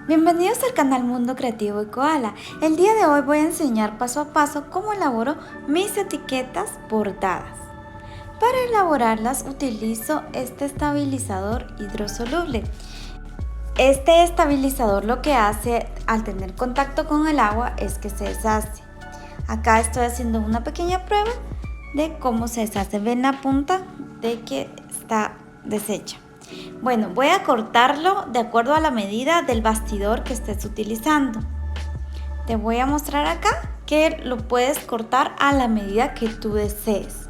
Bienvenidos al canal Mundo Creativo y Koala. El día de hoy voy a enseñar paso a paso cómo elaboro mis etiquetas bordadas. Para elaborarlas utilizo este estabilizador hidrosoluble. Este estabilizador lo que hace al tener contacto con el agua es que se deshace. Acá estoy haciendo una pequeña prueba de cómo se deshace. Ven la punta de que está deshecha. Bueno, voy a cortarlo de acuerdo a la medida del bastidor que estés utilizando. Te voy a mostrar acá que lo puedes cortar a la medida que tú desees.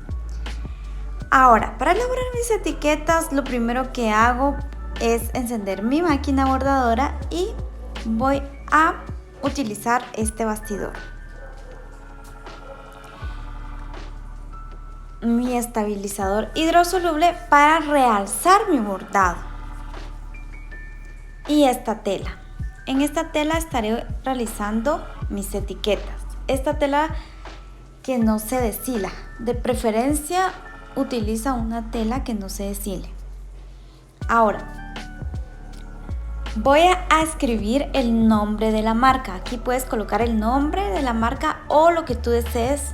Ahora, para elaborar mis etiquetas, lo primero que hago es encender mi máquina bordadora y voy a utilizar este bastidor. Mi estabilizador hidrosoluble para realzar mi bordado y esta tela. En esta tela estaré realizando mis etiquetas. Esta tela que no se deshila, de preferencia utiliza una tela que no se deshile. Ahora voy a escribir el nombre de la marca. Aquí puedes colocar el nombre de la marca o lo que tú desees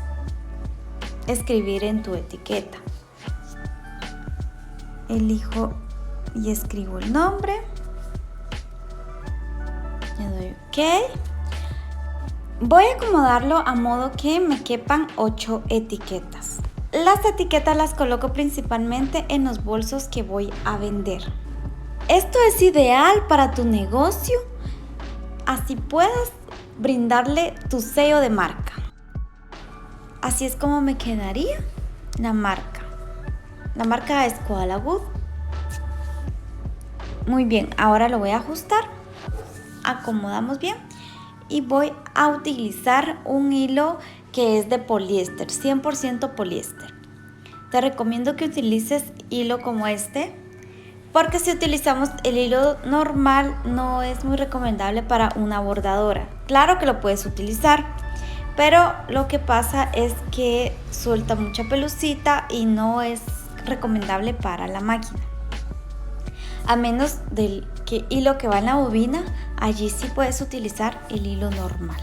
escribir en tu etiqueta. Elijo y escribo el nombre. Le doy OK. Voy a acomodarlo a modo que me quepan 8 etiquetas. Las etiquetas las coloco principalmente en los bolsos que voy a vender. Esto es ideal para tu negocio, así puedas brindarle tu sello de marca. Así es como me quedaría la marca. La marca es Koala Wood. Muy bien, ahora lo voy a ajustar. Acomodamos bien y voy a utilizar un hilo que es de poliéster, 100% poliéster. Te recomiendo que utilices hilo como este, porque si utilizamos el hilo normal no es muy recomendable para una bordadora. Claro que lo puedes utilizar, pero lo que pasa es que suelta mucha pelucita y no es recomendable para la máquina. A menos del hilo que va en la bobina, allí sí puedes utilizar el hilo normal.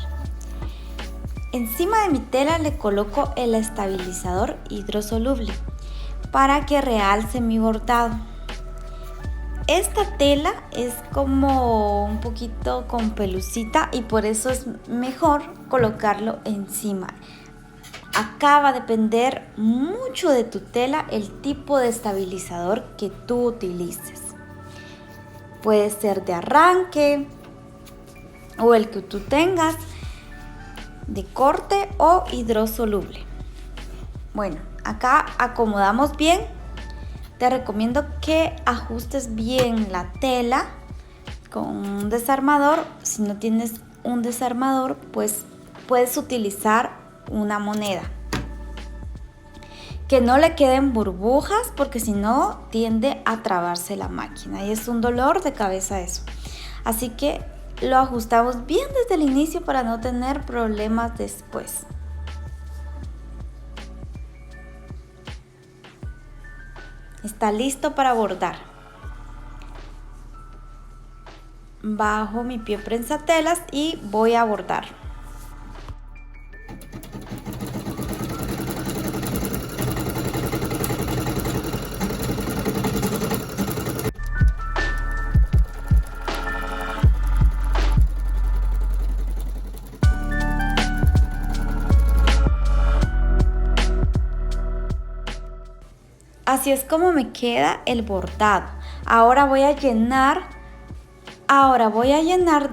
Encima de mi tela le coloco el estabilizador hidrosoluble para que realce mi bordado. Esta tela es como un poquito con pelucita y por eso es mejor colocarlo encima. Acá va a depender mucho de tu tela el tipo de estabilizador que tú utilices. Puede ser de arranque o el que tú tengas, de corte o hidrosoluble. Bueno, acá acomodamos bien. Te recomiendo que ajustes bien la tela con un desarmador. Si no tienes un desarmador, pues puedes utilizar una moneda. Que no le queden burbujas porque si no tiende a trabarse la máquina y es un dolor de cabeza eso. Así que lo ajustamos bien desde el inicio para no tener problemas después. Está listo para bordar. Bajo mi pie prensatelas y voy a bordar. Así es como me queda el bordado. Ahora voy a llenar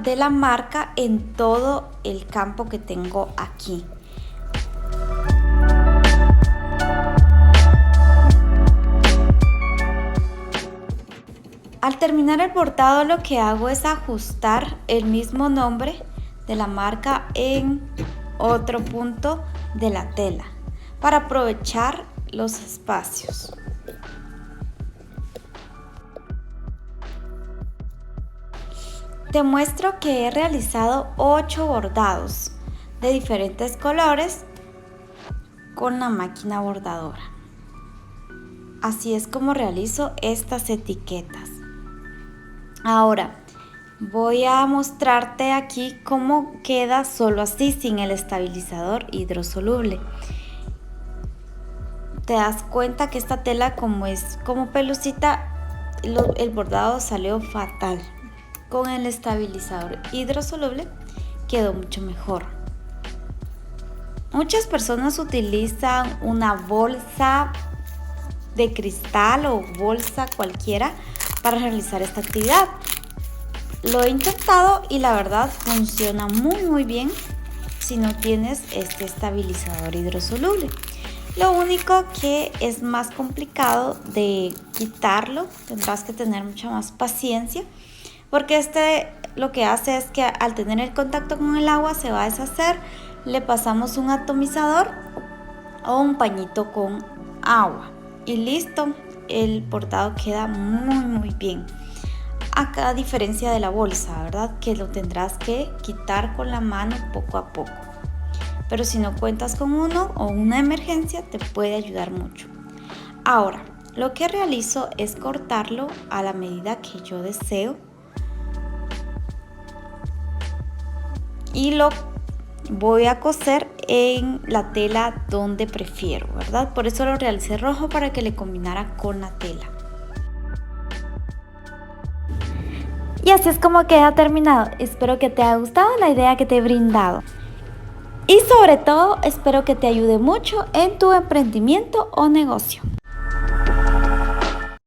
de la marca en todo el campo que tengo aquí. Al terminar el bordado lo que hago es ajustar el mismo nombre de la marca en otro punto de la tela para aprovechar los espacios. Te muestro que he realizado 8 bordados de diferentes colores con la máquina bordadora. Así es como realizo estas etiquetas. Ahora, Voy a mostrarte aquí cómo queda solo así, sin el estabilizador hidrosoluble. Te das cuenta que esta tela, como es como pelucita, el bordado salió fatal. Con el estabilizador hidrosoluble quedó mucho mejor. Muchas personas utilizan una bolsa de cristal o bolsa cualquiera para realizar esta actividad. Lo he intentado y la verdad funciona muy bien si no tienes este estabilizador hidrosoluble. Lo único que es más complicado de quitarlo, tendrás que tener mucha más paciencia, porque este lo que hace es que al tener el contacto con el agua se va a deshacer. Le pasamos un atomizador o un pañito con agua y listo, el bordado queda muy bien. Acá, a diferencia de la bolsa, ¿verdad? Que lo tendrás que quitar con la mano poco a poco. Pero si no cuentas con uno o una emergencia, te puede ayudar mucho. Ahora, lo que realizo es cortarlo a la medida que yo deseo y lo voy a coser en la tela donde prefiero, ¿verdad? Por eso lo realicé rojo, para que le combinara con la tela. Y así es como queda terminado. Espero que te haya gustado la idea que te he brindado. Y sobre todo, espero que te ayude mucho en tu emprendimiento o negocio.